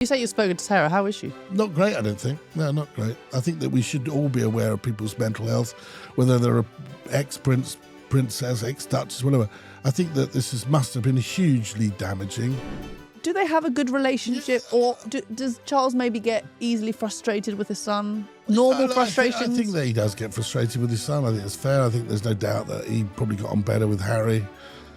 You say you've spoken to Sarah. How is she? Not great, I don't think. No, not great. I think that we should all be aware of people's mental health, whether they're ex-prince, princess, ex-duchess, whatever. I think that this must have been hugely damaging. Do they have a good relationship, or does Charles maybe get easily frustrated with his son? Normal frustrations? I think that he does get frustrated with his son. I think it's fair. I think there's no doubt that he probably got on better with Harry.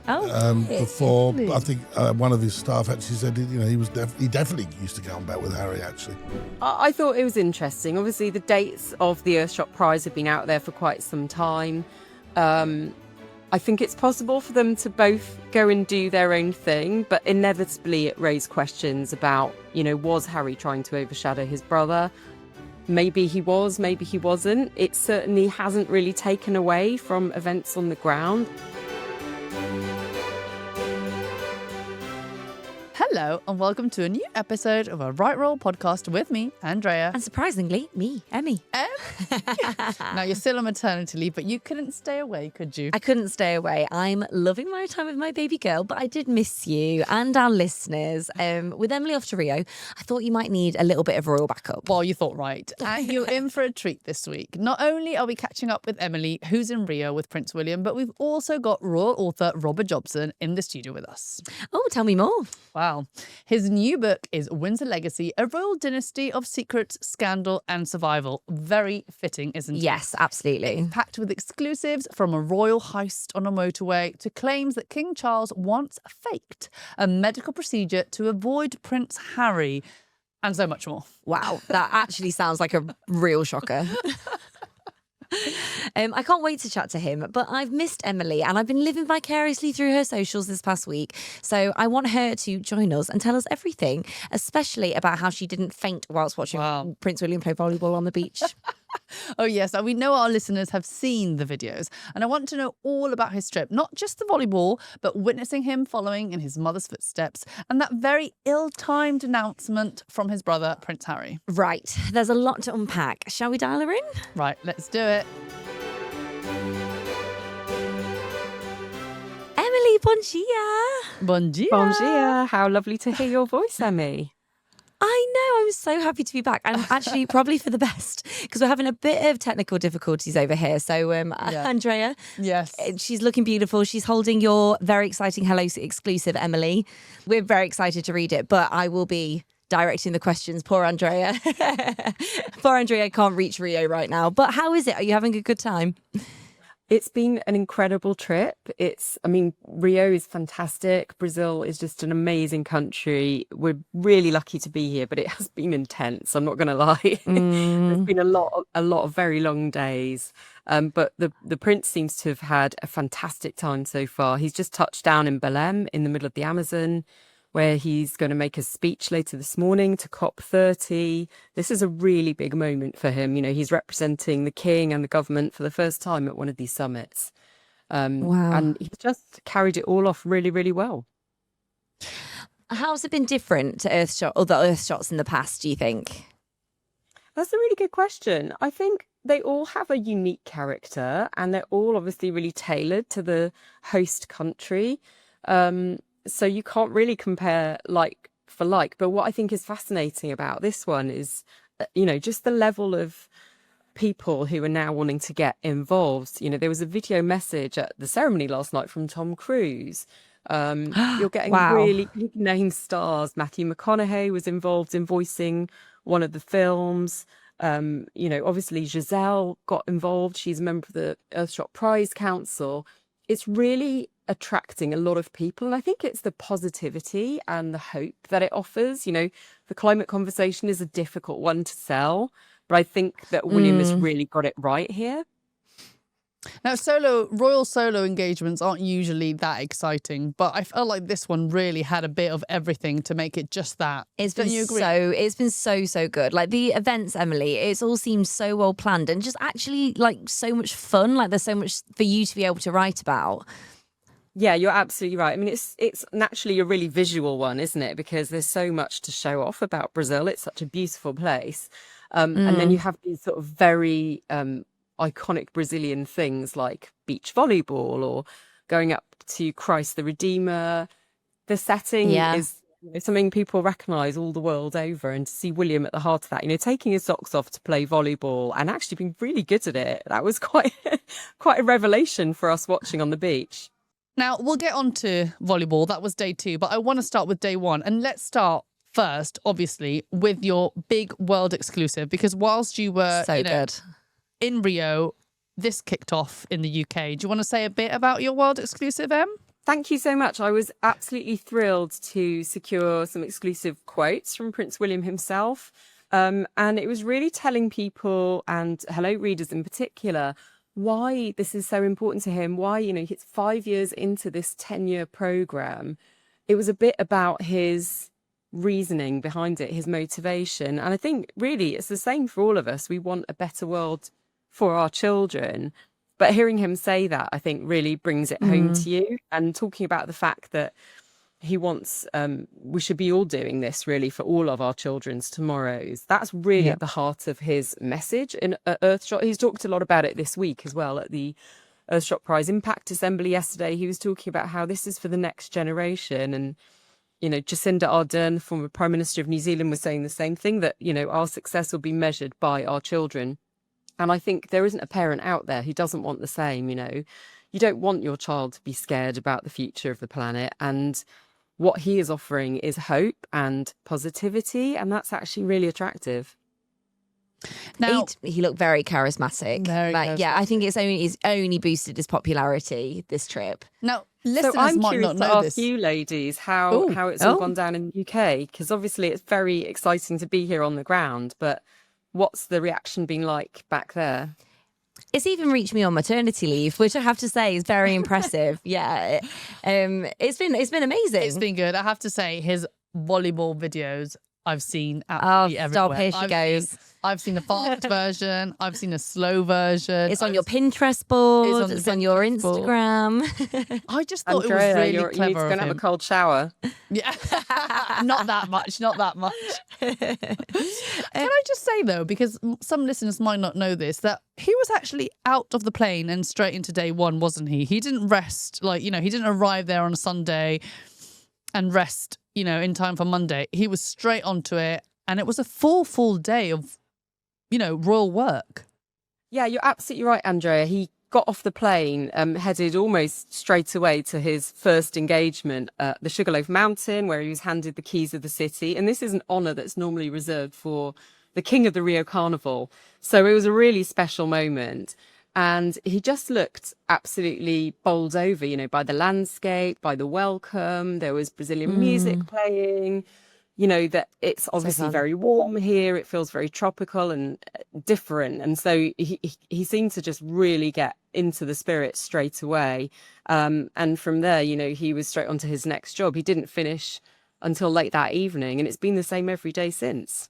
Before. Really? I think one of his staff actually said, he definitely used to get on better with Harry, actually. I thought it was interesting. Obviously, the dates of the Earthshot Prize have been out there for quite some time. I think it's possible for them to both go and do their own thing, but inevitably it raised questions about, was Harry trying to overshadow his brother? Maybe he was, maybe he wasn't. It certainly hasn't really taken away from events on the ground. Hello and welcome to a new episode of a Right Roll podcast with me, Andrea. And surprisingly, me, Emmy. Now, you're still on maternity leave, but you couldn't stay away, could you? I couldn't stay away. I'm loving my time with my baby girl, but I did miss you and our listeners. With Emily off to Rio, I thought you might need a little bit of royal backup. Well, you thought right. And you're in for a treat this week. Not only are we catching up with Emily, who's in Rio with Prince William, but we've also got royal author Robert Jobson in the studio with us. Oh, tell me more. Wow. His new book is Windsor Legacy, a royal dynasty of secrets, scandal and survival. Very fitting, isn't it? Yes, absolutely. Packed with exclusives from a royal heist on a motorway to claims that King Charles once faked a medical procedure to avoid Prince Harry, and so much more. Wow, that actually sounds like a real shocker. I can't wait to chat to him, but I've missed Emily and I've been living vicariously through her socials this past week. So I want her to join us and tell us everything, especially about how she didn't faint whilst watching Prince William play volleyball on the beach. Oh, yes. We know our listeners have seen the videos, and I want to know all about his trip, not just the volleyball, but witnessing him following in his mother's footsteps and that very ill-timed announcement from his brother, Prince Harry. Right. There's a lot to unpack. Shall we dial her in? Right. Let's do it. Emily, bon dia. Bon dia. Bon dia. How lovely to hear your voice, Emmy. I know, I'm so happy to be back. I'm actually probably for the best because we're having a bit of technical difficulties over here. So Andrea, yes, she's looking beautiful. She's holding your very exciting Hello exclusive, Emily. We're very excited to read it, but I will be directing the questions. Poor Andrea. Poor Andrea can't reach Rio right now. But how is it? Are you having a good time? It's been an incredible trip. Rio is fantastic. Brazil is just an amazing country. We're really lucky to be here, but it has been intense. I'm not going to lie. There's been a lot of very long days. But the prince seems to have had a fantastic time so far. He's just touched down in Belém in the middle of the Amazon, where he's going to make a speech later this morning to COP30. This is a really big moment for him. He's representing the king and the government for the first time at one of these summits. Wow. And he's just carried it all off really, really well. How's it been different to other Earthshots in the past, do you think? That's a really good question. I think they all have a unique character and they're all obviously really tailored to the host country. So you can't really compare like for like. But what I think is fascinating about this one is, just the level of people who are now wanting to get involved. There was a video message at the ceremony last night from Tom Cruise. You're getting really big name stars. Matthew McConaughey was involved in voicing one of the films. Obviously Giselle got involved. She's a member of the Earthshot Prize Council. It's really attracting a lot of people, and I think it's the positivity and the hope that it offers. The climate conversation is a difficult one to sell, but I think that William has really got it right here. Now, royal solo engagements aren't usually that exciting, but I felt like this one really had a bit of everything to make it just that. It's been so good. Like the events, Emily, it's all seemed so well planned and just actually like so much fun. Like there's so much for you to be able to write about. Yeah, you're absolutely right. It's naturally a really visual one, isn't it? Because there's so much to show off about Brazil. It's such a beautiful place. And then you have these sort of very iconic Brazilian things like beach volleyball or going up to Christ the Redeemer. The setting is It's something people recognise all the world over, and to see William at the heart of that, taking his socks off to play volleyball and actually being really good at it, that was quite quite a revelation for us watching on the beach. Now, we'll get on to volleyball. That was day 2, but I want to start with day 1. And let's start first, obviously, with your big world exclusive, because whilst you were good in Rio, this kicked off in the UK. Do you want to say a bit about your world exclusive, Em? Thank you so much. I was absolutely thrilled to secure some exclusive quotes from Prince William himself. And it was really telling people, and Hello Readers in particular, why this is so important to him, why, he's 5 years into this 10-year programme. It was a bit about his reasoning behind it, his motivation. And I think really it's the same for all of us. We want a better world for our children. But hearing him say that, I think, really brings it home to you. And talking about the fact that he wants, we should be all doing this really for all of our children's tomorrows. That's really at the heart of his message in Earthshot. He's talked a lot about it this week as well at the Earthshot Prize Impact Assembly yesterday. He was talking about how this is for the next generation. And, Jacinda Ardern, the former Prime Minister of New Zealand, was saying the same thing, that, our success will be measured by our children. And I think there isn't a parent out there who doesn't want the same, You don't want your child to be scared about the future of the planet. And what he is offering is hope and positivity. And that's actually really attractive. Now, he looked very charismatic. Charismatic. I think it's only boosted his popularity this trip. Now, listeners So I'm might curious not to know ask this. you ladies how it's all gone down in the UK, because obviously it's very exciting to be here on the ground, but what's the reaction been like back there? It's even reached me on maternity leave, which I have to say is very impressive. It's been amazing. It's been good. I have to say, his volleyball videos I've seen absolutely everywhere. Stop, here she goes. I've seen a fast version. I've seen a slow version. It's on your Pinterest board. It's on your Instagram. I just thought Andrea, it was really you clever need to go of and have a him. cold shower. Yeah, not that much. Can I just say though, because some listeners might not know this, that he was actually out of the plane and straight into day 1, wasn't he? He didn't rest, he didn't arrive there on a Sunday and rest, in time for Monday. He was straight onto it, and it was a full day of, royal work. Yeah, you're absolutely right, Andrea. He got off the plane, headed almost straight away to his first engagement at the Sugarloaf Mountain, where he was handed the keys of the city. And this is an honour that's normally reserved for the king of the Rio Carnival. So it was a really special moment. And he just looked absolutely bowled over, by the landscape, by the welcome. There was Brazilian music playing, that it's obviously very warm here. It feels very tropical and different. And so he seemed to just really get into the spirit straight away. And from there, he was straight onto his next job. He didn't finish until late that evening, and it's been the same every day since.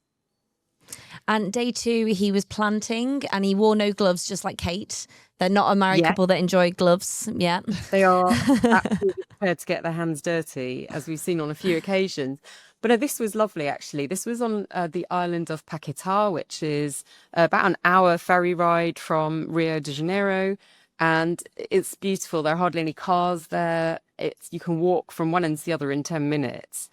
And day 2, he was planting, and he wore no gloves, just like Kate. They're not a married couple that enjoy gloves. Yeah. They are absolutely prepared to get their hands dirty, as we've seen on a few occasions. But no, this was lovely, actually. This was on the island of Paquetá, which is about an hour ferry ride from Rio de Janeiro. And it's beautiful. There are hardly any cars there. You can walk from one end to the other in 10 minutes.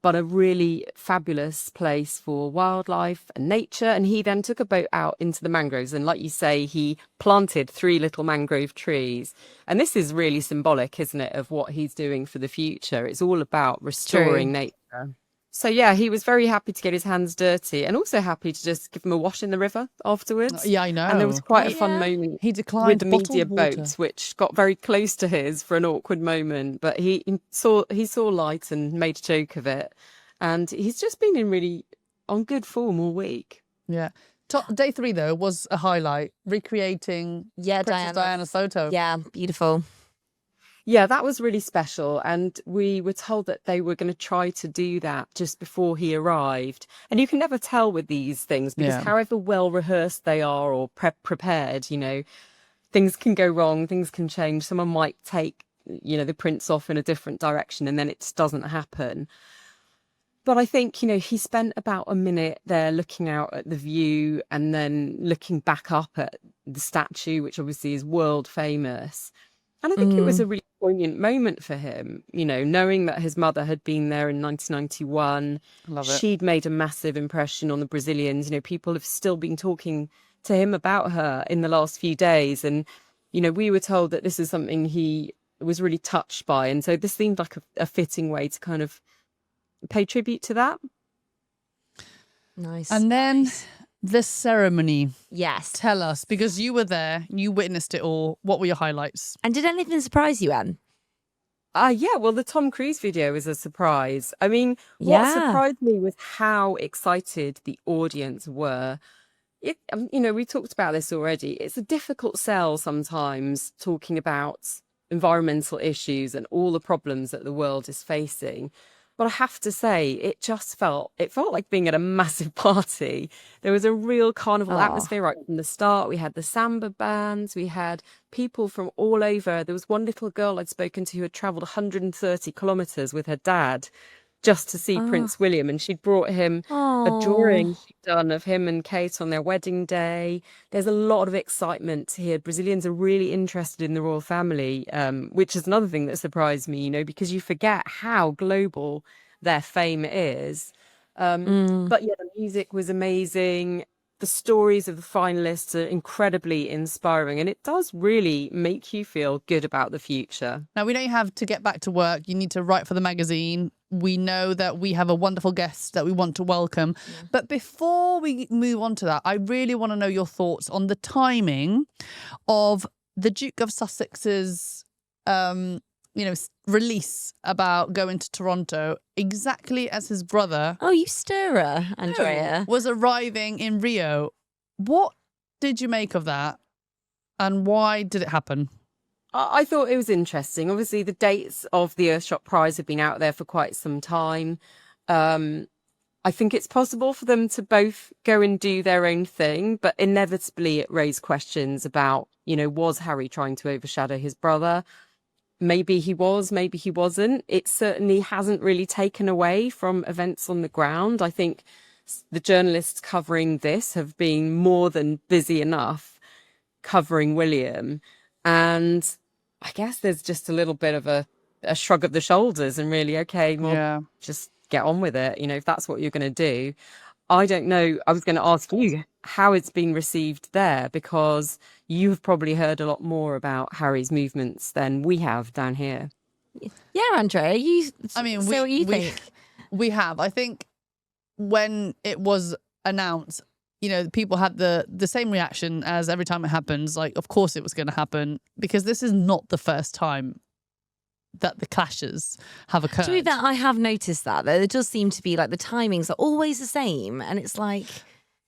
But a really fabulous place for wildlife and nature. And he then took a boat out into the mangroves. And like you say, he planted 3 little mangrove trees. And this is really symbolic, isn't it, of what he's doing for the future. It's all about restoring nature. So, yeah, he was very happy to get his hands dirty, and also happy to just give him a wash in the river afterwards. Yeah, I know. And there was quite a fun moment He declined with the media bottled water. boat, which got very close to his for an awkward moment. But he saw light and made a joke of it. And he's just been in really on good form all week. Yeah. Day 3, though, was a highlight, recreating Princess Diana's photo. Yeah, beautiful. Yeah, that was really special. And we were told that they were going to try to do that just before he arrived. And you can never tell with these things, because however well rehearsed they are or prepared, things can go wrong, things can change. Someone might take, the prince off in a different direction, and then it just doesn't happen. But I think, he spent about a minute there looking out at the view and then looking back up at the statue, which obviously is world famous. And I think it was a really poignant moment for him, you know, knowing that his mother had been there in 1991. Love it. She'd made a massive impression on the Brazilians. You know, people have still been talking to him about her in the last few days. And, you know, we were told that this is something he was really touched by. And so this seemed like a fitting way to kind of pay tribute to that. Nice. And then the ceremony. Yes. Tell us, because you were there, you witnessed it all. What were your highlights? And did anything surprise you, Em? Yeah, well, the Tom Cruise video was a surprise. I mean, what Yeah. surprised me was how excited the audience were. You know, we talked about this already. It's a difficult sell sometimes talking about environmental issues and all the problems that the world is facing. But I have to say, it felt like being at a massive party. There was a real carnival atmosphere right from the start. We had the samba bands, we had people from all over. There was one little girl I'd spoken to who had travelled 130 kilometres with her dad just to see Prince William, and she'd brought him a drawing she'd done of him and Kate on their wedding day. There's a lot of excitement here. Brazilians are really interested in the royal family, which is another thing that surprised me, you know, because you forget how global their fame is. But yeah, the music was amazing. The stories of the finalists are incredibly inspiring, and it does really make you feel good about the future. Now, we know you have to get back to work. You need to write for the magazine. We know that we have a wonderful guest that we want to welcome. Yeah. But before we move on to that, I really want to know your thoughts on the timing of the Duke of Sussex's release about going to Toronto exactly as his brother... Oh, you stirrer, Andrea. ...was arriving in Rio. What did you make of that? And why did it happen? I thought it was interesting. Obviously, the dates of the Earthshot Prize have been out there for quite some time. I think it's possible for them to both go and do their own thing, but inevitably it raised questions about, you know, was Harry trying to overshadow his brother? Maybe he was, maybe he wasn't. It certainly hasn't really taken away from events on the ground. I think the journalists covering this have been more than busy enough covering William. And I guess there's just a little bit of a shrug of the shoulders and really, okay, well, just get on with it. You know, if that's what you're going to do. I don't know. I was going to ask you how it's been received there, because you've probably heard a lot more about Harry's movements than we have down here. Yeah, Andrea, what you think? We have. I think when it was announced, you know, people had the same reaction as every time it happens. Like, of course it was going to happen, because this is not the first time that the clashes have occurred. To be fair, I have noticed that. There does seem to be, like, the timings are always the same. And it's like,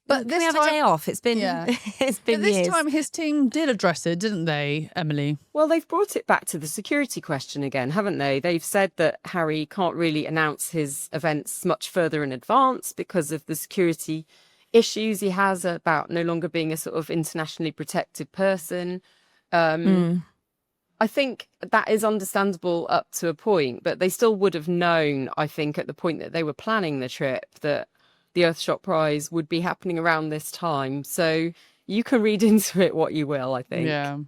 but can we have a day off? It's been, it's been but this years. time his team did address it, didn't they, Emily? Well, they've brought it back to the security question again, haven't they? They've said that Harry can't really announce his events much further in advance because of the security issues he has about no longer being a sort of internationally protected person. I think that is understandable up to a point, but they still would have known, I think, at the point that they were planning the trip, that the Earthshot Prize would be happening around this time. So you can read into it what you will, I think. Yeah.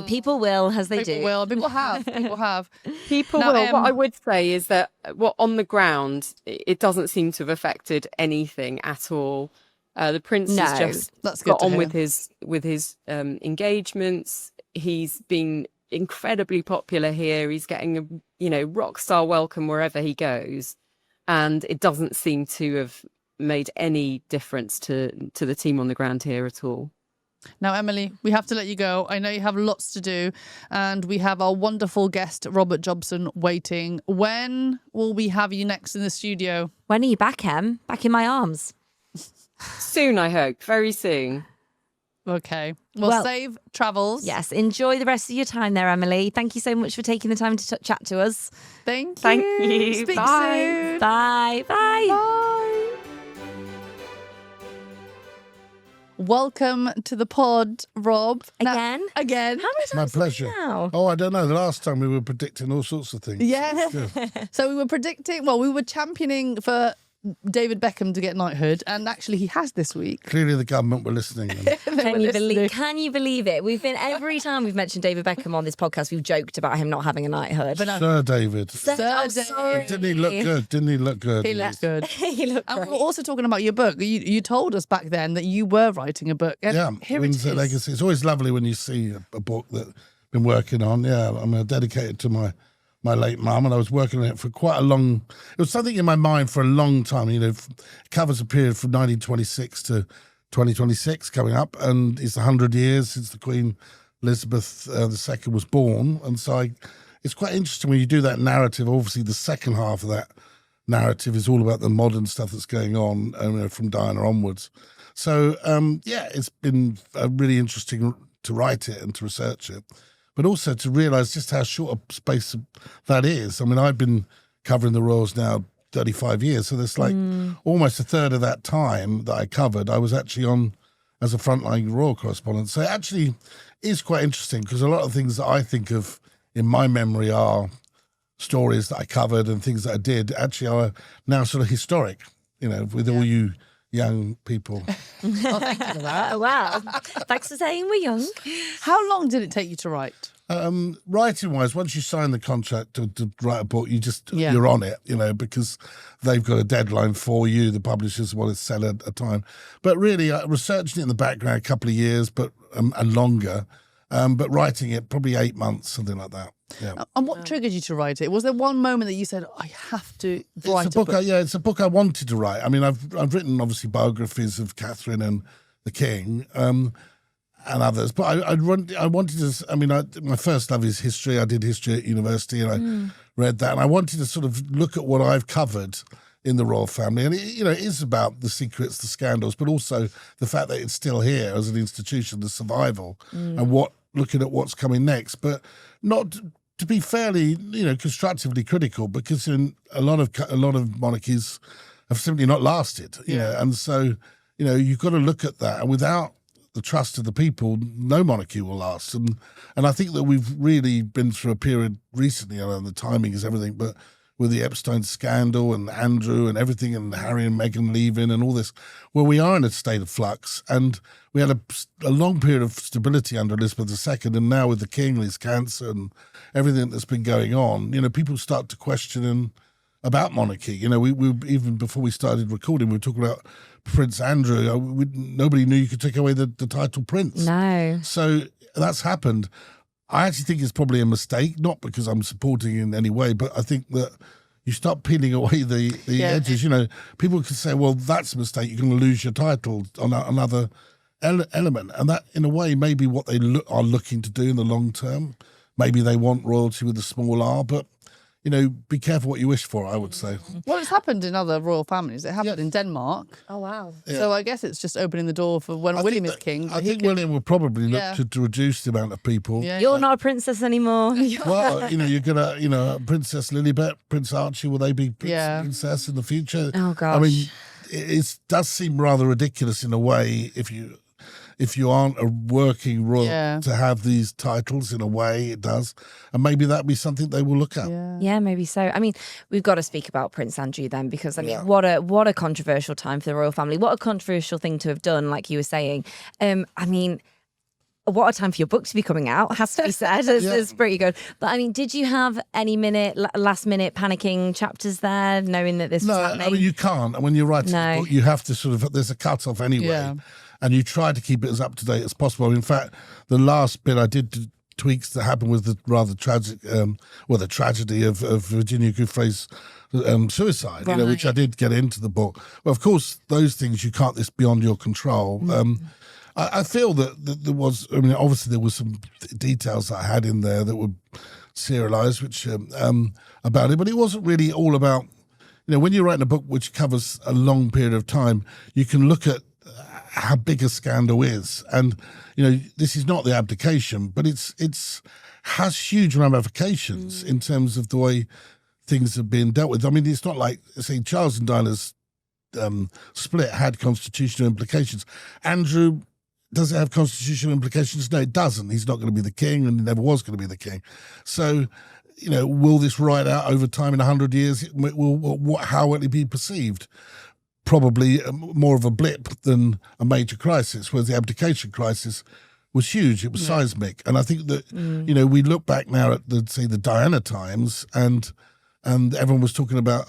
People will, as they do. People have. People have. People will. What I would say is that on the ground, it doesn't seem to have affected anything at all. The prince has just got on with his engagements. He's been incredibly popular here. He's getting a rock star welcome wherever he goes, and it doesn't seem to have made any difference to the team on the ground here at all. Now, Emily, we have to let you go. I know you have lots to do, and we have our wonderful guest, Robert Jobson, waiting. When will we have you next in the studio? When are you back, Em? Back in my arms? Soon, I hope. Very soon. Okay. Well, safe travels. Yes. Enjoy the rest of your time there, Emily. Thank you so much for taking the time to chat to us. Thank you. Speak Bye. soon. Bye. Bye. Bye. Welcome to the pod, Rob. Again? Again. How many times? My pleasure. Now? Oh, I don't know. The last time we were predicting all sorts of things. Yes. So we were predicting, we were championing for David Beckham to get knighthood, and actually he has this week. Clearly the government were listening. Can you believe it? Every time we've mentioned David Beckham on this podcast, we've joked about him not having a knighthood. But Sir David. I'm sorry. Didn't he look good? He looked good. He looked And great. we're also talking about your book. You told us back then that you were writing a book. And Yeah, here Windsor it is. Legacy. It's always lovely when you see a book that I've been working on. Yeah, I'm dedicated to my late mum, and I was working on it for quite a long. It was something in my mind for a long time. It covers a period from 1926 to 2026 coming up, and it's 100 years since the Queen Elizabeth II was born, and so it's quite interesting when you do that narrative. Obviously, the second half of that narrative is all about the modern stuff that's going on from Diana onwards. So it's been really interesting to write it and to research it, but also to realise just how short a space that is. I mean, I've been covering the royals now 35 years, so there's like almost a third of that time that I covered, I was actually on as a frontline royal correspondent. So it actually is quite interesting, because a lot of things that I think of in my memory are stories that I covered and things that I did actually are now sort of historic, with all you young people. Oh, thank you for that. Wow. Thanks for saying we're young. How long did it take you to write? Writing wise, once you sign the contract to write a book, Yeah. you're on it, because they've got a deadline for you. The publishers want to sell at a time. But really, researching it in the background a couple of years, but and longer. But writing it probably 8 months, something like that. Yeah. And what triggered you to write it? Was there one moment that you said, I have to write It's a book. It's a book I wanted to write. I mean, I've written obviously biographies of Catherine and the King, and others. But I wanted to. I mean, my first love is history. I did history at university, and I read that, and I wanted to sort of look at what I've covered in the royal family, and it is about the secrets, the scandals, but also the fact that it's still here as an institution, the survival, and looking at what's coming next, but not to be fairly, constructively critical, because in a lot of monarchies have simply not lasted, and so you've got to look at that, and without the trust of the people, no monarchy will last, and I think that we've really been through a period recently, and the timing is everything, but with the Epstein scandal and Andrew and everything, and Harry and Meghan leaving and all this, where we are in a state of flux. And we had a long period of stability under Elizabeth II, and now with the King, his cancer and everything that's been going on, people start to question about monarchy. We even before we started recording, we were talking about Prince Andrew. Nobody knew you could take away the title Prince. No. So that's happened. I actually think it's probably a mistake, not because I'm supporting in any way, but I think that you start peeling away the edges. People could say, well, that's a mistake. You're going to lose your title on another element. And that, in a way, may be what they are looking to do in the long term. Maybe they want royalty with a small r, but be careful what you wish for, I would say. Well, it's happened in other royal families. It happened in Denmark. Oh, wow. Yeah. So I guess it's just opening the door for when William is king. I think William will probably look to reduce the amount of people. Yeah. You're not a princess anymore. Well, you're gonna, Princess Lilibet, Prince Archie, will they be princess in the future? Oh, gosh. I mean, it does seem rather ridiculous in a way if you aren't a working royal to have these titles. In a way, it does, and maybe that'd be something they will look at. Yeah, maybe so. I mean, we've got to speak about Prince Andrew then, because what a controversial time for the royal family. What a controversial thing to have done, like you were saying. I mean, what a time for your book to be coming out, has to be said. It's pretty good. But I mean, did you have any last minute panicking chapters there, knowing that this was happening? I mean, you can't. And when you're writing a book, you have to sort of, there's a cut off anyway. Yeah. And you try to keep it as up to date as possible. In fact, the last bit I did tweaks that happened with the rather tragic, the tragedy of Virginia Giuffre's suicide, which I did get into the book. Well, of course, those things you can't, it's beyond your control. I feel that there was, obviously there was some details that I had in there that were serialised, which about it, but it wasn't really all about, when you're writing a book which covers a long period of time, you can look at how big a scandal is, and this is not the abdication, but it's has huge ramifications in terms of the way things have been dealt with. I mean, it's not like, say, Charles and Diana's split had constitutional implications. Andrew, does it have constitutional implications? No, it doesn't. He's not going to be the king, and he never was going to be the king. So, will this ride out over time in 100 years? How will it be perceived? probably more of a blip than a major crisis, whereas the abdication crisis was huge. It was seismic. And I think that, we look back now at the Diana times, and everyone was talking about,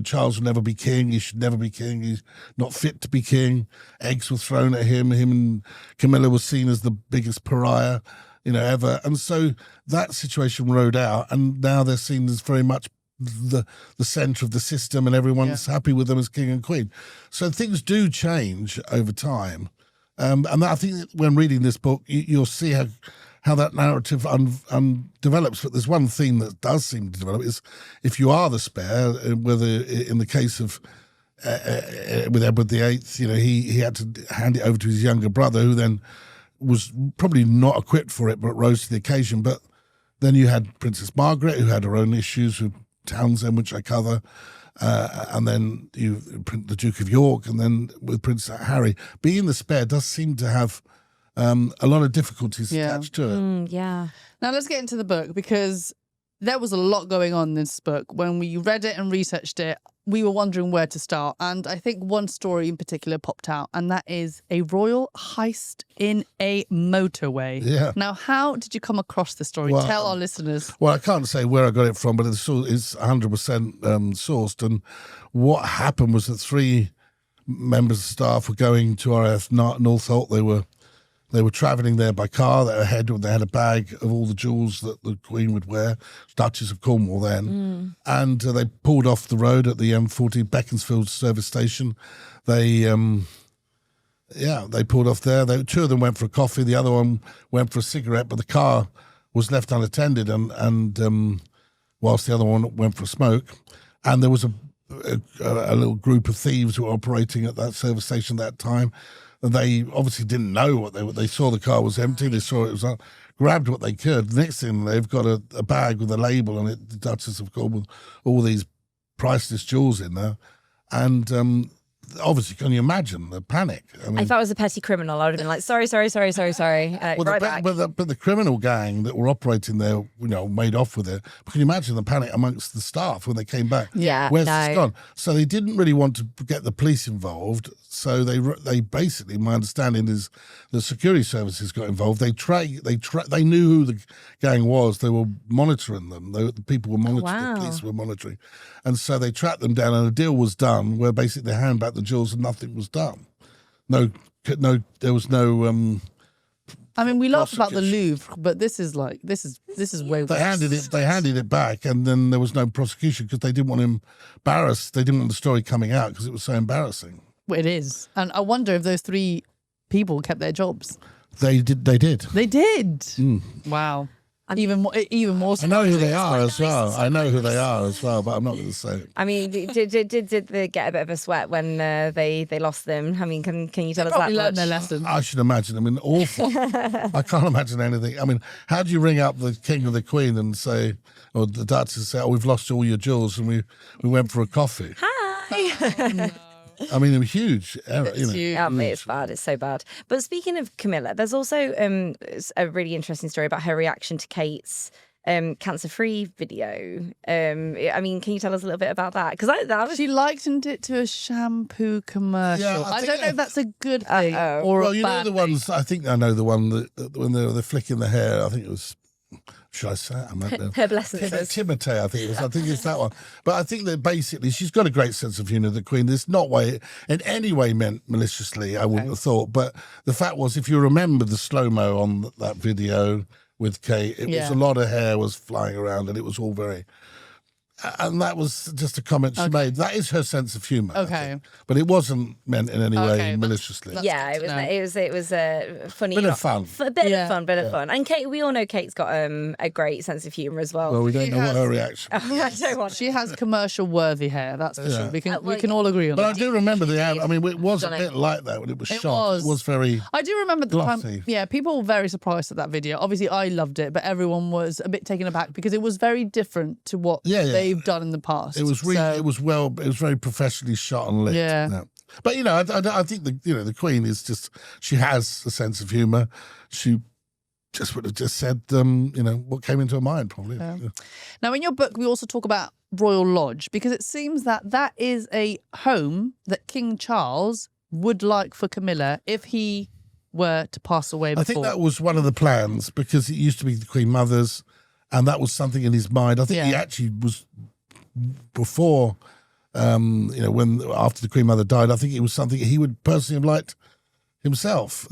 Charles will never be king. He should never be king. He's not fit to be king. Eggs were thrown at him. Him and Camilla was seen as the biggest pariah, ever. And so that situation rode out, and now they're seen as very much the centre of the system, and everyone's happy with them as king and queen. So things do change over time. And I think that when reading this book, you'll see how that narrative develops. But there's one theme that does seem to develop, is if you are the spare, whether in the case of with Edward VIII, he had to hand it over to his younger brother, who then was probably not equipped for it, but rose to the occasion. But then you had Princess Margaret, who had her own issues with Townsend, which I cover. And then the Duke of York, and then with Prince Harry. Being the spare does seem to have a lot of difficulties attached to it. Yeah. Now let's get into the book, because there was a lot going on in this book. When we read it and researched it, we were wondering where to start. And I think one story in particular popped out, and that is a royal heist in a motorway. Yeah. Now, how did you come across the story? Well, Tell our listeners. Well, I can't say where I got it from, but it's 100% sourced. And what happened was that 3 members of staff were going to RAF Northolt. They were travelling there by car. They had a bag of all the jewels that the Queen would wear, Duchess of Cornwall then. And they pulled off the road at the M40 Beaconsfield service station. They pulled off there. 2 of them went for a coffee. The other one went for a cigarette, but the car was left unattended, and whilst the other one went for a smoke. And there was a little group of thieves who were operating at that service station at that time. And they obviously didn't know what they saw. The car was empty. They saw it was grabbed what they could. The next thing, they've got a bag with a label on it, the Duchess of Cornwall, all these priceless jewels in there. And obviously, can you imagine the panic? I mean, If I was a petty criminal, I would have been like, sorry. well, Right back. but the criminal gang that were operating there, made off with it. But can you imagine the panic amongst the staff when they came back? Yeah, Where's no. this gone? So they didn't really want to get the police involved. So they basically, my understanding is, the security services got involved. They knew who the gang was. They were monitoring them. The people were monitoring. Wow. The police were monitoring, and so they tracked them down. And a deal was done where basically they hand back the jewels and nothing was done. No, there was no. I mean, we laughed about the prosecution. Louvre, but this is way They worse. handed it back, and then there was no prosecution because they didn't want him embarrassed. They didn't want the story coming out because it was so embarrassing. It is. And I wonder if those 3 people kept their jobs. They did. They did. Wow. Even more. I know who they are as well. But I'm not going to say it. I mean, did they get a bit of a sweat when they lost them? I mean, can you tell us that Probably much? learned their lesson. I should imagine. I mean, awful. I can't imagine anything. I mean, how do you ring up the king or the queen and say, or the Duchess and say, "Oh, we've lost all your jewels, and we went for a coffee"? Hi. I mean, a huge error. It's huge. It's bad. It's so bad. But speaking of Camilla, there's also a really interesting story about her reaction to Kate's cancer-free video. I mean, can you tell us a little bit about that? Because She likened it to a shampoo commercial. Yeah, I don't know if that's a good thing Uh-oh. or Well, a you know bad the thing. ones. I think I know the one that when they're flicking the hair. I think it was. Should I say it? I might know. her blessings. Timotei, I think it was. I think it's that one. But I think that basically she's got a great sense of humour, the Queen. It's not in any way meant maliciously, I wouldn't have thought. But the fact was, if you remember the slow-mo on that video with Kate, it was a lot of hair was flying around and it was all very... And that was just a comment she made. That is her sense of humour. I Okay. think. But it wasn't meant in any way that's- maliciously. that's- It good to know. was funny. Bit of fun. A bit Yeah. of fun. And Kate, we all know Kate's got a great sense of humour as well. Well, we don't She know what has- her reaction was. I don't want She has commercial-worthy hair, that's for sure. We can all agree on But I that. do remember I mean, it was a Done bit like that when it was It shot. was. It was very... I do remember the Glossy. time. Yeah, people were very surprised at that video. Obviously, I loved it, but everyone was a bit taken aback because it was very different to what they've done in the past. It was really, it was very professionally shot and lit. Yeah. But I think the Queen is just, she has a sense of humour. She just would have just said what came into her mind probably. Yeah. Now, in your book, we also talk about Royal Lodge? Because it seems that is a home that King Charles would like for Camilla if he were to pass away before. I think that was one of the plans, because it used to be the Queen Mother's, and that was something in his mind. I think he actually was, before, when after the Queen Mother died, I think it was something he would personally have liked himself.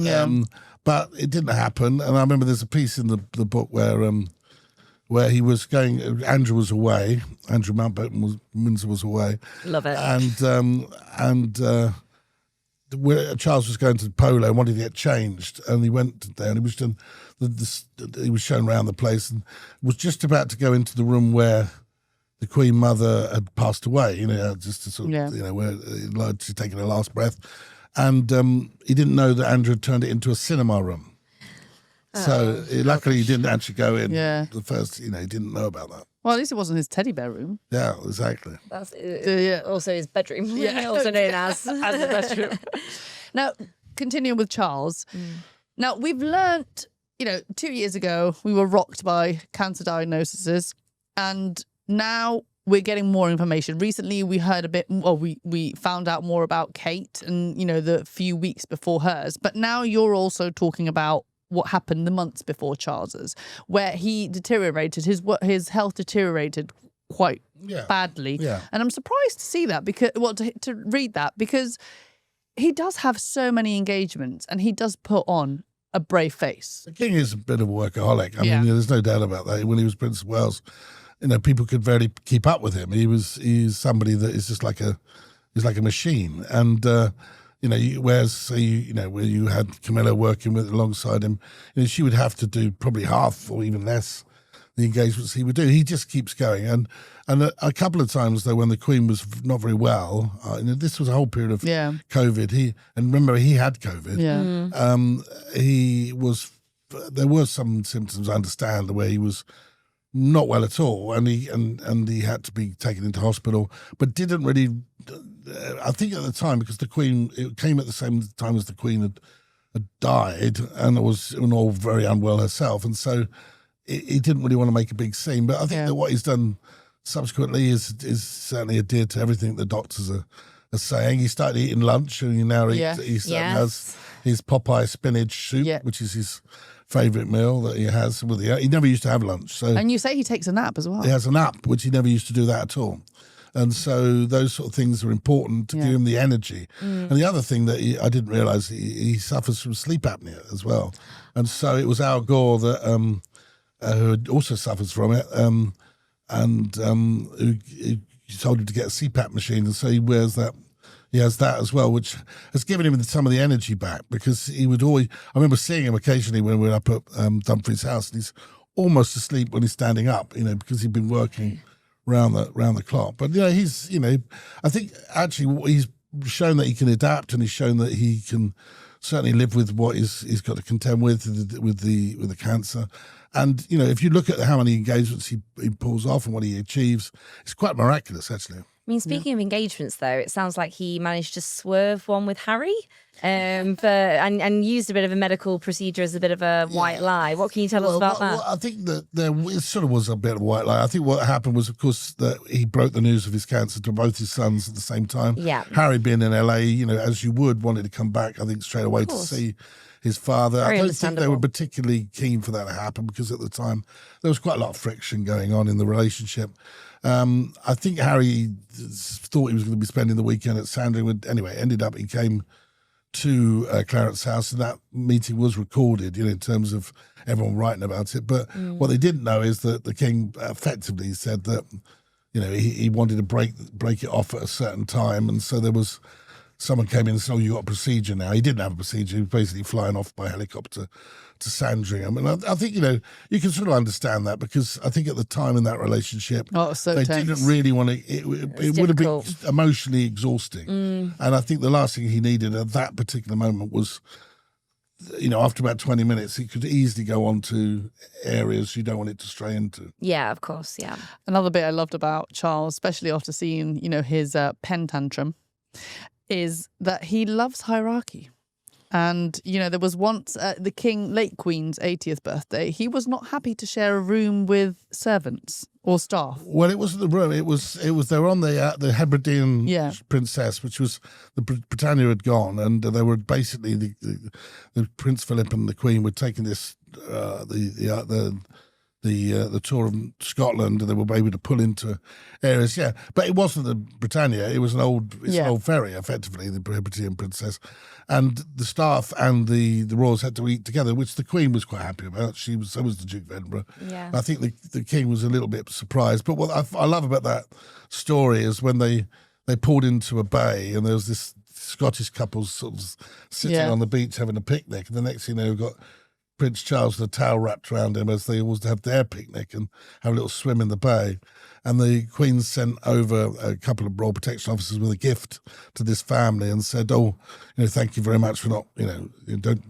But it didn't happen. And I remember there's a piece in the book where he was going, Andrew was away, Andrew Mountbatten Windsor was away. Love it. Where Charles was going to polo and wanted to get changed, and he went there and he was shown around the place and was just about to go into the room where the Queen Mother had passed away, just to sort of, where she'd taken her last breath. And he didn't know that Andrew had turned it into a cinema room. So luckily he didn't actually go in. The first, he didn't know about that. Well, at least it wasn't his teddy bear room. Yeah, exactly. That's also his bedroom, also known as the bedroom. Now, continuing with Charles. Now, we've learnt, 2 years ago, we were rocked by cancer diagnoses, and now we're getting more information. Recently, we heard we found out more about Kate and, the few weeks before hers. But now you're also talking about what happened the months before Charles's, where he deteriorated, his health deteriorated quite badly. Yeah. And I'm surprised to see that, because to read that, because he does have so many engagements and he does put on a brave face. The king is a bit of a workaholic. I mean, there's no doubt about that. When he was Prince of Wales, people could barely keep up with him. He's somebody that is just like a machine. And whereas where you had Camilla working alongside him, she would have to do probably half or even less the engagements he would do. He just keeps going. And a couple of times though, when the Queen was not very well, this was a whole period of COVID. Remember he had COVID. There were some symptoms, I understand, where he was not well at all, and he had to be taken into hospital, but didn't really. I think at the time, because it came at the same time as the Queen had died, and was all very unwell herself, and so he didn't really want to make a big scene. But I think that what he's done subsequently is certainly adhered to everything the doctors are saying. He started eating lunch, and he has his Popeye spinach soup, which is his favourite meal that he has. He never used to have lunch. And you say he takes a nap as well. He has a nap, which he never used to do that at all. And so those sort of things are important to give him the energy. And the other thing that I didn't realise, he suffers from sleep apnea as well. And so it was Al Gore that who also suffers from it, and who told him to get a CPAP machine. And so he wears that. He has that as well, which has given him some of the energy back, because he would always. I remember seeing him occasionally when we were up at Dumfries House, and he's almost asleep when he's standing up, because he'd been working round the clock. But he's, I think actually he's shown that he can adapt, and he's shown that he can certainly live with what he's got to contend with the cancer. And if you look at how many engagements he pulls off and what he achieves, it's quite miraculous, actually. I mean, speaking of engagements, though, it sounds like he managed to swerve one with Harry, and used a bit of a medical procedure as a bit of a white lie. What can you tell us about that? Well, I think that it sort of was a bit of a white lie. I think what happened was, of course, that he broke the news of his cancer to both his sons at the same time. Yeah. Harry, being in LA, as you would, wanted to come back, I think, straight away to see his father. Very I don't think they were particularly keen for that to happen, because at the time there was quite a lot of friction going on in the relationship. I think Harry thought he was going to be spending the weekend at Sandringham. Anyway, ended up he came to Clarence's house, and that meeting was recorded, in terms of everyone writing about it. But what they didn't know is that the king effectively said that, he wanted to break it off at a certain time, and so there was. Someone came in and said, "Oh, you got a procedure now." He didn't have a procedure. He was basically flying off by helicopter to Sandringham. And I think, you can sort of understand that, because I think at the time in that relationship, they didn't really want to, it would have been emotionally exhausting. And I think the last thing he needed at that particular moment was, after about 20 minutes, it could easily go on to areas you don't want it to stray into. Yeah, of course, yeah. Another bit I loved about Charles, especially after seeing, his pen tantrum, is that he loves hierarchy. And, you know, there was once the late Queen's 80th birthday, he was not happy to share a room with servants or staff. Well, it wasn't the room. It was. They were on the Hebridean princess, which was the Britannia had gone, and they were basically the Prince Philip and the Queen were taking this the tour of Scotland, and they were able to pull into areas. Yeah, but it wasn't the Britannia. It was an old ferry, effectively, the Hebridean princess, and the staff and the royals had to eat together, which the Queen was quite happy about. So was the Duke of Edinburgh. Yeah, I think the King was a little bit surprised. But what I love about that story is when they pulled into a bay, and there was this Scottish couple sort of sitting on the beach having a picnic, and the next thing they've got Prince Charles with a towel wrapped around him as they always have their picnic and have a little swim in the bay. And the Queen sent over a couple of Royal Protection officers with a gift to this family and said, "Oh, thank you very much for not, don't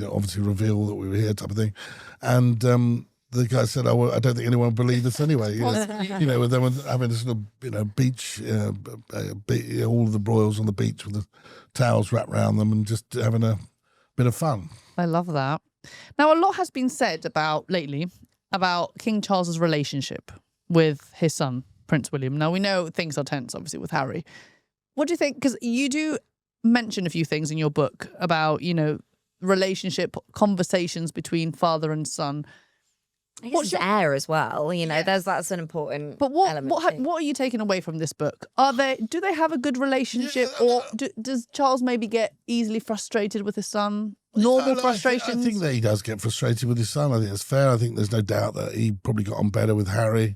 obviously reveal that we were here," type of thing. And the guy said, "Oh, well, I don't think anyone would believe us anyway." With them having this little, beach, all the royals on the beach with the towels wrapped around them and just having a bit of fun. I love that. Now, a lot has been said lately about King Charles's relationship with his son, Prince William. Now, we know things are tense, obviously, with Harry. What do you think? Because you do mention a few things in your book about, relationship, conversations between father and son. I guess his heir as well. That's an important element. But what are you taking away from this book? Do they have a good relationship, or does Charles maybe get easily frustrated with his son? Normal frustrations? I think that he does get frustrated with his son. I think that's fair. I think there's no doubt that he probably got on better with Harry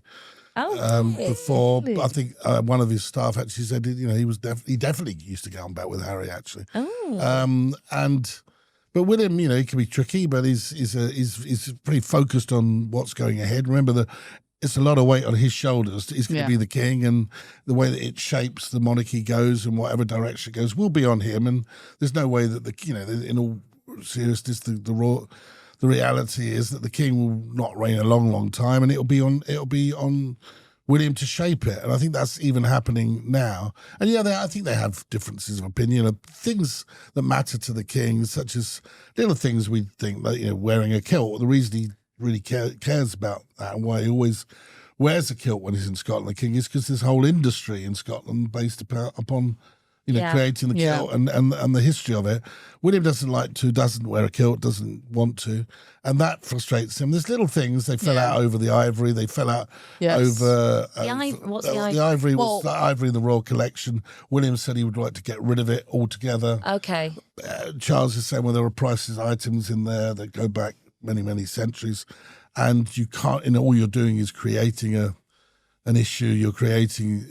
before. Really? I think one of his staff actually said, he definitely used to get on better with Harry, actually. Oh. But William, he can be tricky, but he's pretty focused on what's going ahead. Remember it's a lot of weight on his shoulders. He's going to be the king, and the way that it shapes the monarchy goes and whatever direction it goes will be on him. And there's no way that in all seriousness, the reality is that the king will not reign a long, long time, and it'll be on William to shape it. And I think that's even happening now. And I think they have differences of opinion of things that matter to the king, such as little things we think, like wearing a kilt. The reason he really cares about that and why he always wears a kilt when he's in Scotland, the king, is because there's a whole industry in Scotland based upon creating the kilt and the history of it. William doesn't wear a kilt, doesn't want to, and that frustrates him. There's little things. They fell out over the ivory. They fell out over what's the ivory? The ivory was the ivory in the royal collection. William said he would like to get rid of it altogether. Okay. Charles is saying, well, there are priceless items in there that go back many, many centuries, and you can't. All you're doing is creating an issue. You're creating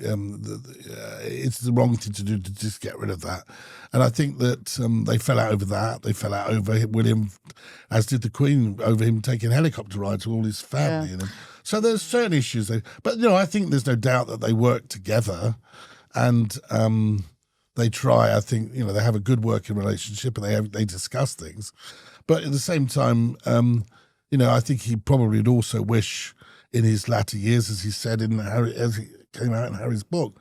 it's the wrong thing to do to just get rid of that. And I think that they fell out over that. They fell out over William, as did the Queen, over him taking helicopter rides with all his family. So there's certain issues. But I think there's no doubt that they work together, and they try. I think they have a good working relationship, and they discuss things. But at the same time, I think he probably would also wish, in his latter years, as he said as it came out in Harry's book,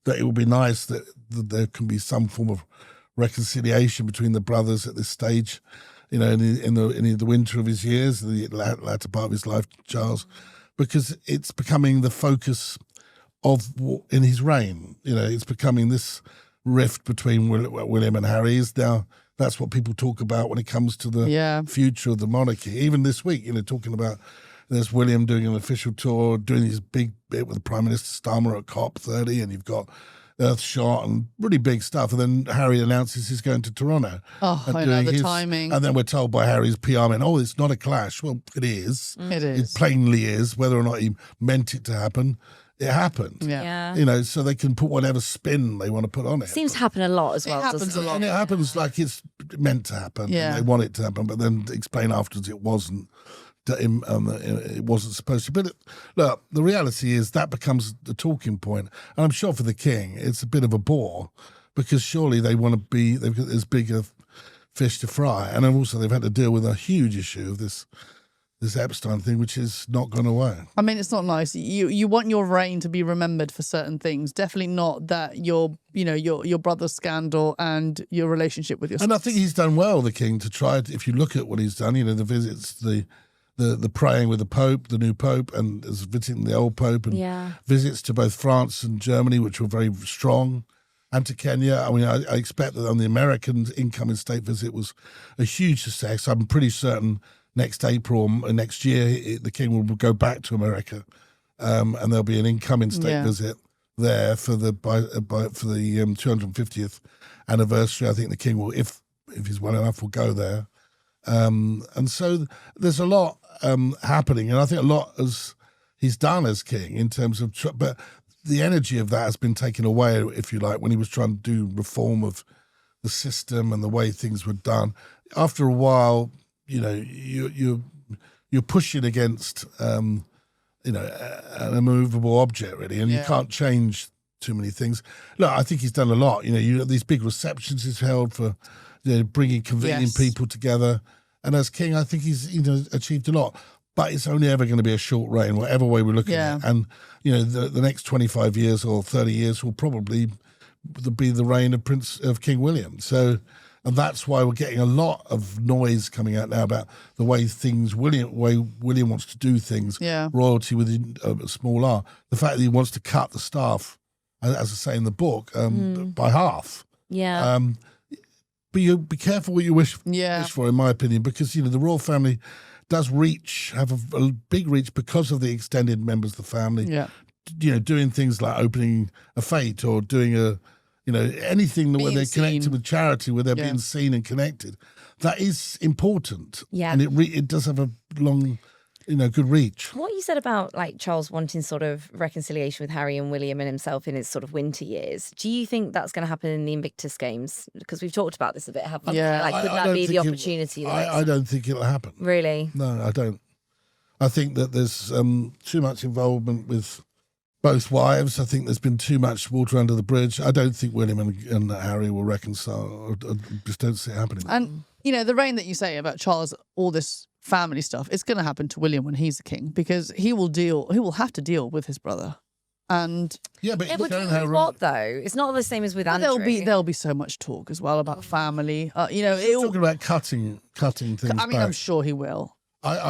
that it would be nice that there can be some form of reconciliation between the brothers at this stage, in the winter of his years, the latter part of his life, Charles, because it's becoming the focus in his reign. It's becoming this rift between William and Harry is now. That's what people talk about when it comes to the future of the monarchy. Even this week, talking about there's William doing an official tour, doing his big bit with Prime Minister Starmer at COP30, and you've got Earthshot and really big stuff. And then Harry announces he's going to Toronto. Oh, I know, the timing. And then we're told by Harry's PR man, it's not a clash. Well, it is. It is. It plainly is. Whether or not he meant it to happen, it happened. Yeah. So they can put whatever spin they want to put on it. Seems to happen a lot as well. It happens a lot. And it happens like it's meant to happen. Yeah. And they want it to happen, but then explain afterwards it wasn't. It wasn't supposed to. But look, the reality is that becomes the talking point. And I'm sure for the king, it's a bit of a bore, because surely they want to be, they've got as big a fish to fry. And then also they've had to deal with a huge issue of this this Epstein thing, which has not gone away. I mean, it's not nice. You want your reign to be remembered for certain things. Definitely not that your brother's scandal and your relationship with your And I think he's done well, the king, to try. If you look at what he's done, the visits, the praying with the Pope, the new Pope, and visiting the old Pope, and visits to both France and Germany, which were very strong, and to Kenya. I mean, I expect that on the American incoming state visit was a huge success. I'm pretty certain next April, next year, the king will go back to America, and there'll be an incoming state visit there for the 250th anniversary. I think the king will, if he's well enough, will go there. And so there's a lot happening, and I think a lot as he's done as king in terms of, but the energy of that has been taken away, if you like, when he was trying to do reform of the system and the way things were done. After a while, you're pushing against an immovable object, really, and you can't change too many things. Look, I think he's done a lot. These big receptions he's held for convening people together, and as king, I think he's achieved a lot. But it's only ever going to be a short reign, whatever way we're looking at it. And the next 25 years or 30 years will probably be the reign of King William. So. And that's why we're getting a lot of noise coming out now about the way William wants to do things, royalty with a small r. The fact that he wants to cut the staff, as I say in the book, by half. Yeah. But you be careful what you wish for, in my opinion, because the royal family does have a big reach because of the extended members of the family. Yeah. Doing things like opening a fete or doing anything where they're connected with charity, where they're being seen and connected, that is important. Yeah. And it does have a long, good reach. What you said about Charles wanting sort of reconciliation with Harry and William and himself in his sort of winter years, do you think that's going to happen in the Invictus Games? Because we've talked about this a bit, haven't we? Yeah. Could that be the opportunity? I don't think it'll happen. Really? No, I don't. I think that there's too much involvement with both wives. I think there's been too much water under the bridge. I don't think William and Harry will reconcile. I just don't see it happening. And, the reign that you say about Charles, all this family stuff, it's going to happen to William when he's the king, because he will have to deal with his brother. And but what though? It's not the same as with Andrew. There'll be so much talk as well about family. Talking about cutting things. I mean, back. I'm sure he will.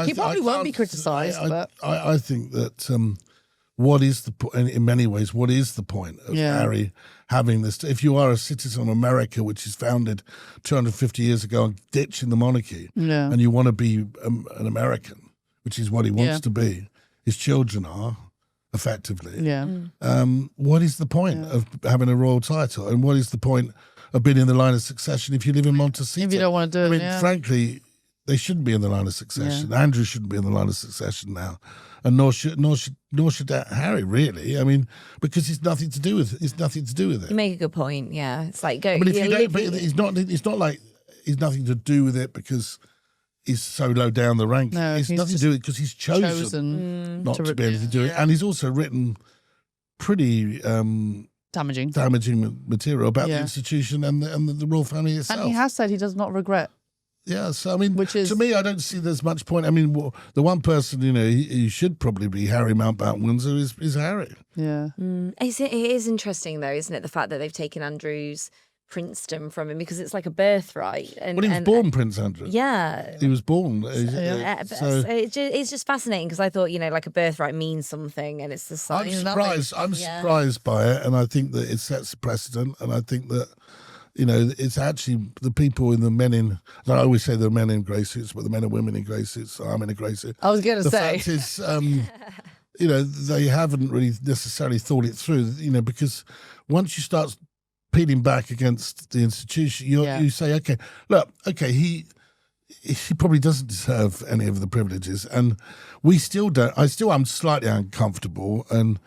He probably won't be criticised. But I think that what is in many ways, what is the point of Harry having this? If you are a citizen of America, which is founded 250 years ago, and ditching the monarchy, and you want to be an American, which is what he wants to be, his children are, effectively. Yeah. What is the point of having a royal title? And what is the point of being in the line of succession if you live in Montecito? If you don't want to do it, frankly, they shouldn't be in the line of succession. Yeah. Andrew shouldn't be in the line of succession now, and nor should Harry, really. I mean, because it's nothing to do with it. You make a good point. Yeah, it's like go. But if you don't, but it's not like it's nothing to do with it because he's so low down the rank. No, it's nothing to do with it because he's chosen not to be able to do it, and he's also written pretty damaging material about the institution and the royal family itself. And he has said he does not regret. Yeah, so I mean, to me, I don't see there's much point. I mean, the one person he should probably be Harry Mountbatten Windsor is Harry. Yeah, it is interesting though, isn't it? The fact that they've taken Andrew's princedom from him because it's like a birthright. And he was born Prince Andrew. Yeah, he was born. It's just fascinating because I thought like a birthright means something, and it's the sign. I'm surprised by it, and I think that it sets a precedent, and I think that. It's actually the people in the men in. I always say the men in grey suits, but the men and women in grey suits. I'm in a grey suit. I was going to say. The fact is, they haven't really necessarily thought it through. Because once you start peeling back against the institution, you say, he probably doesn't deserve any of the privileges, and we still don't. I'm slightly uncomfortable and.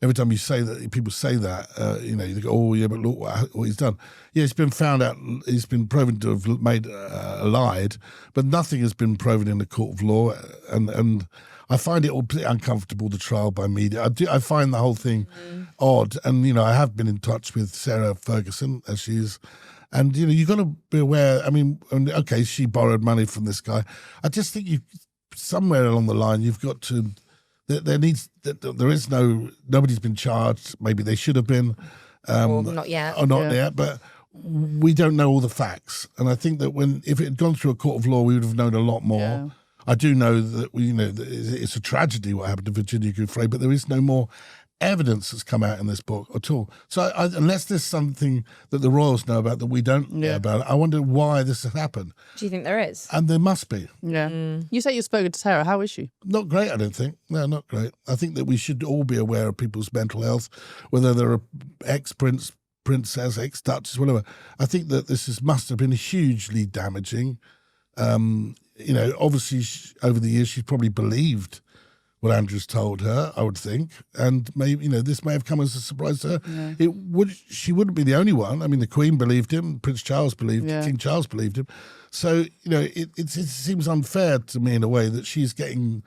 Every time you say that, people say that, you go, oh, yeah, but look what he's done. Yeah, he's been found out, he's been proven to have made lied, but nothing has been proven in the court of law. And I find it all pretty uncomfortable, the trial by media. I find the whole thing odd. And, I have been in touch with Sarah Ferguson, as she is. And, you've got to be aware, I mean, okay, she borrowed money from this guy. I just think somewhere along the line you've got to. Nobody's been charged. Maybe they should have been, Or not yet. or not yet. But we don't know all the facts, and I think that if it had gone through a court of law, we would have known a lot more. Yeah. I do know that that it's a tragedy what happened to Virginia Giuffre, but there is no more evidence that's come out in this book at all. So unless there's something that the royals know about that we don't know about, I wonder why this has happened. Do you think there is? And there must be. Yeah. You say you've spoken to Sarah. How is she? Not great, I don't think. No, not great. I think that we should all be aware of people's mental health, whether they're ex-prince, princess, ex-duchess, whatever. I think that this must have been hugely damaging. Obviously, over the years, she's probably believed what Andrew's told her, I would think, and maybe this may have come as a surprise to her. Yeah. She wouldn't be the only one. I mean, the Queen believed him, King Charles believed him. So it seems unfair to me in a way that she's getting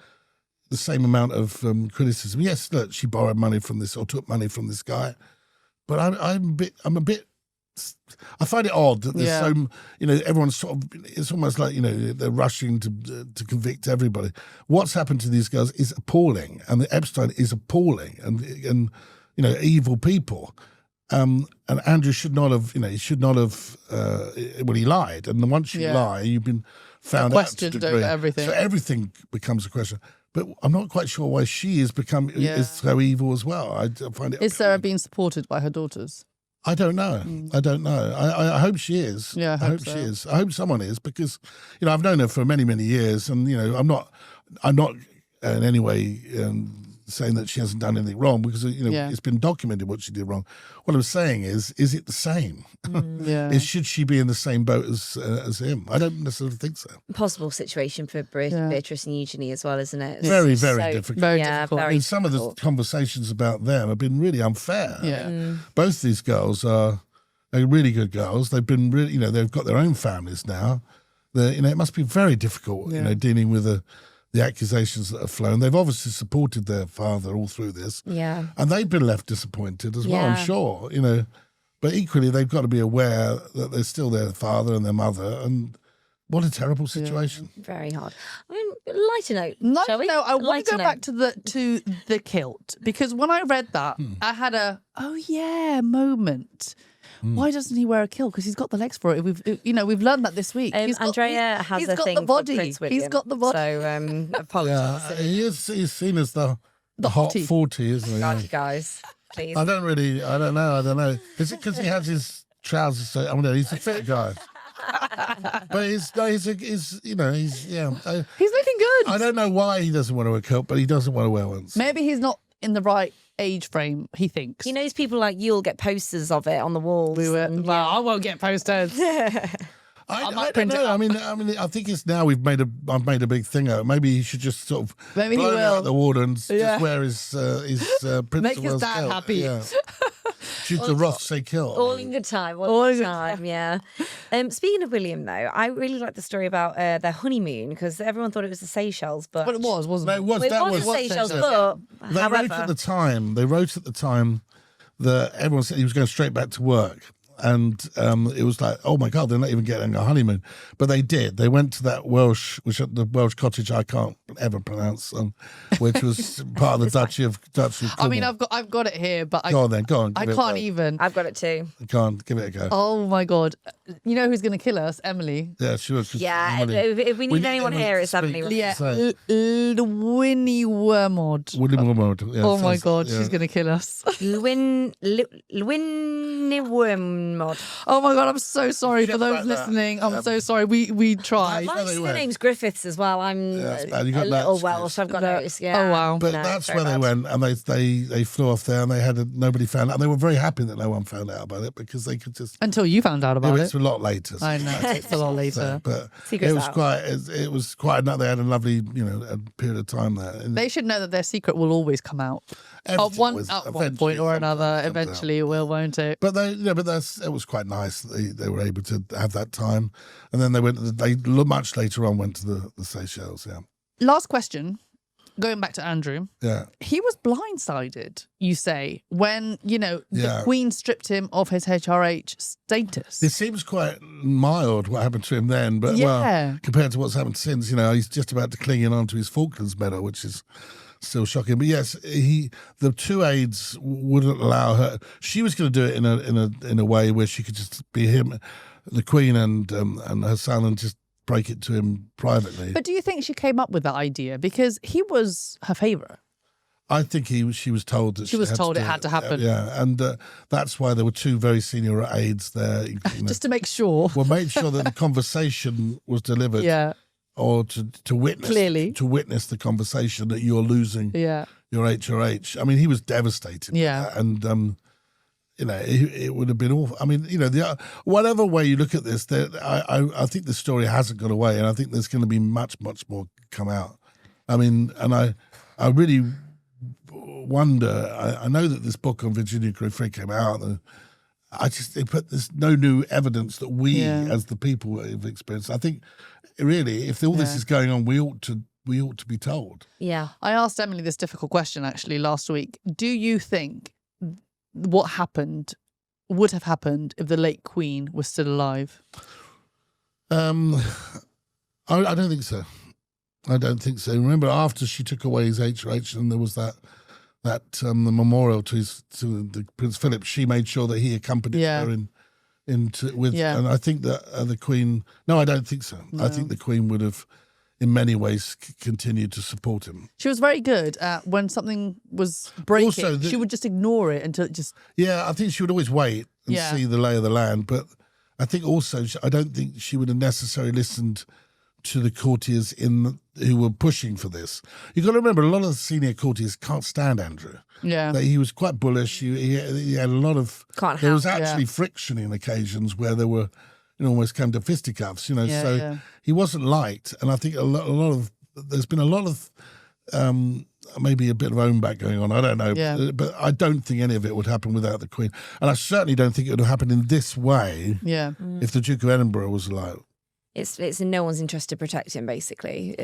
the same amount of criticism. Yes, look, she borrowed money from this or took money from this guy, but I'm a bit. I find it odd that there's so, everyone's sort of, it's almost like, they're rushing to convict everybody. What's happened to these girls is appalling, and the Epstein is appalling, and evil people. And Andrew should not have, he lied. And once you lie, you've been found out to a degree. Over everything. So everything becomes a question. But I'm not quite sure why she is so evil as well. I find it. Is Sarah being supported by her daughters? I don't know. I hope she is. Yeah, I hope she is. I hope someone is, because I've known her for many, many years, and I'm not in any way saying that she hasn't done anything wrong, because it's been documented what she did wrong. What I'm saying is it the same? Should she be in the same boat as him? I don't necessarily think so. Possible situation for Beatrice and Eugenie as well, isn't it? Very, very difficult. Very difficult. Very some of the conversations about them have been really unfair. Yeah. Both these girls are really good girls. They've been really, they've got their own families now. It must be very difficult, dealing with the accusations that have flown. They've obviously supported their father all through this. Yeah. And they've been left disappointed as well, I'm sure, But equally, they've got to be aware that they're still their father and their mother, and what a terrible situation. Very hard. I mean, lighter note, shall we? No, I want to go back to the kilt, because when I read that, I had a moment. Why doesn't he wear a kilt? Because he's got the legs for it. We've learned that this week. Andrea has a thing for Prince William. He's got the body. So apologies. He's seen as the hot 40, isn't he? God, you guys, please. I don't know. Is it because he has his trousers? He's a fit guy. But he's looking good. I don't know why he doesn't want to wear a kilt, but he doesn't want to wear one. Maybe he's not in the right age frame, he thinks. He knows people like you'll get posters of it on the walls. I won't get posters. I don't know. I mean, I think it's now I've made a big thing out. Maybe he should just sort of blow it out the water and just wear his Prince Make of his Wales dad kilt. happy. Yeah. Should the Roths say kilt? All in good time. All in good time. Yeah. Speaking of William, though, I really like the story about their honeymoon, because everyone thought it was the Seychelles, but it was, wasn't it? No, it was. It was the Seychelles, but They wrote at the time that everyone said he was going straight back to work. And it was like, oh my God, they're not even getting a honeymoon. But they did. They went to that the Welsh cottage I can't ever pronounce, which was part of the Duchy of Cornwall. I mean, I've got it here, but go on. I can't even. I've got it too. Go on, give it a go. Oh my God. You know who's going to kill us? Emily. Yeah, she was. Yeah, if we need anyone here, it's Emily. Yeah, Winnie Wormod. Yeah, oh my God, she's going to kill us. Winnie Wormod. Oh my God, I'm so sorry for those listening. I'm so sorry. We tried. My name's Griffiths as well. I'm a little Welsh. I've got noticed. Yeah. Oh wow. But that's where they went, and they flew off there, and they had nobody found out. And they were very happy that no one found out about it, because they could just until you found out about it. It's a lot later. I know it's a lot later. But it was quite. They had a lovely a period of time there. They should know that their secret will always come out at one point or another. Eventually, it will, won't it? But it was quite nice that they were able to have that time, and then they much later on went to the Seychelles. Yeah. Last question. going back to Andrew, Yeah. he was blindsided, you say, when, the Yeah. Queen stripped him of his HRH status. It seems quite mild what happened to him then, but Yeah. well, compared to what's happened since, he's just about to cling on to his Falklands medal, which is still shocking. But yes, the two aides wouldn't allow her. She was going to do it in a way where she could just be him, the Queen, and her son, and just break it to him privately. But do you think she came up with that idea? Because he was her favourite. I think she was told that She was told it do had to happen. Yeah, and that's why there were two very senior aides there. Just to make sure. Well, made sure that the conversation was delivered. Yeah. Or to witness Clearly. to witness the conversation that you're losing Yeah. your HRH. I mean, he was devastated. by Yeah. that. And it would have been awful. I mean, whatever way you look at this, I think the story hasn't gone away, and I think there's going to be much more come out. I mean, and I really wonder. I know that this book on Virginia Griffiths came out, and there's no new evidence that we as the people have experienced. I think really, if all this is going on, we ought to be told. Yeah. I asked Emily this difficult question actually last week. Do you think what happened would have happened if the late Queen was still alive? I don't think so. I don't think so. Remember, after she took away his HRH, and there was that the memorial to the Prince Philip, she made sure that he accompanied her and I think that the Queen. No, I don't think so. No. I think the Queen would have, in many ways, continued to support him. She was very good at when something was breaking. Also, she would just ignore it until it just. Yeah, I think she would always wait and see the lay of the land. But I think also, I don't think she would have necessarily listened to the courtiers who were pushing for this. You've got to remember, a lot of the senior courtiers can't stand Andrew. Yeah. That he was quite bullish. He had a lot of. Can't there was help, actually friction in occasions where there were, almost came to fisticuffs. So he wasn't liked, and I think there's been a lot of maybe a bit of own back going on. I don't know, but I don't think any of it would happen without the Queen, and I certainly don't think it would have happened in this way. Yeah. If the Duke of Edinburgh was alive. It's in no one's interest to protect him, basically.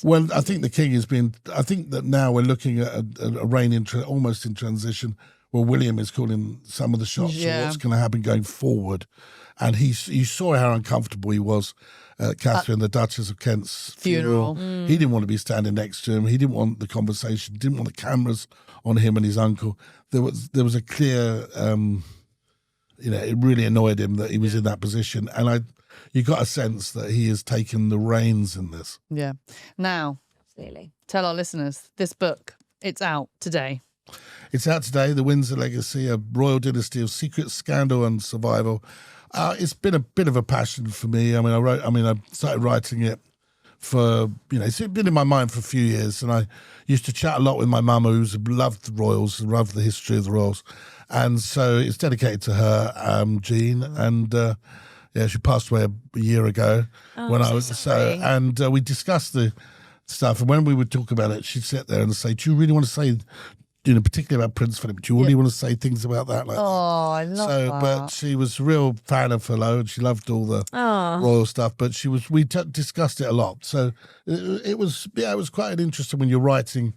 Well, I think the King has been. I think that now we're looking at a reign almost in transition, where William is calling some of the shots of what's going to happen going forward, and you saw how uncomfortable he was at Catherine, the Duchess of Kent's funeral. He didn't want to be standing next to him. He didn't want the conversation. Didn't want the cameras on him and his uncle. There was a clear. It really annoyed him that he was in that position, and you got a sense that he has taken the reins in this. Yeah. Now, Absolutely. Tell our listeners, this book, it's out today. It's out today, The Windsor Legacy, a royal dynasty of secret, scandal and survival. It's been a bit of a passion for me. I started writing it for, it's been in my mind for a few years, and I used to chat a lot with my mum, who loved the royals and loved the history of the royals. And so it's dedicated to her, Jean, and she passed away a year ago when I was sorry. and we discussed the stuff. And when we would talk about it, she'd sit there and say, "Do you really want to say, particularly about Prince Philip? Do you really want to say things about that?" I love that. But she was a real fan of Philo, and she loved all the royal stuff. But we discussed it a lot. So it was quite an interesting when you're writing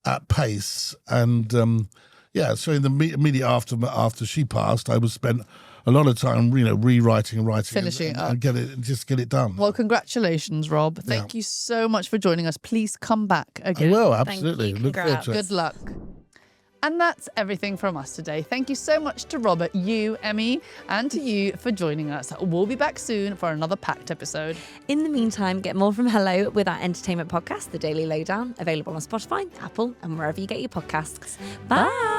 at pace. And so in the immediate after she passed, I was spent a lot of time, rewriting and writing, finishing it up, and get it done. Well, congratulations, Rob. Thank you so much for joining us. Please come back again. I will, absolutely. Thank you. Look forward to it. Good luck. And that's everything from us today. Thank you so much to Robert, you, Emmy, and to you for joining us. We'll be back soon for another packed episode. In the meantime, get more from Hello with our entertainment podcast, The Daily Lowdown, available on Spotify, Apple, and wherever you get your podcasts. Bye.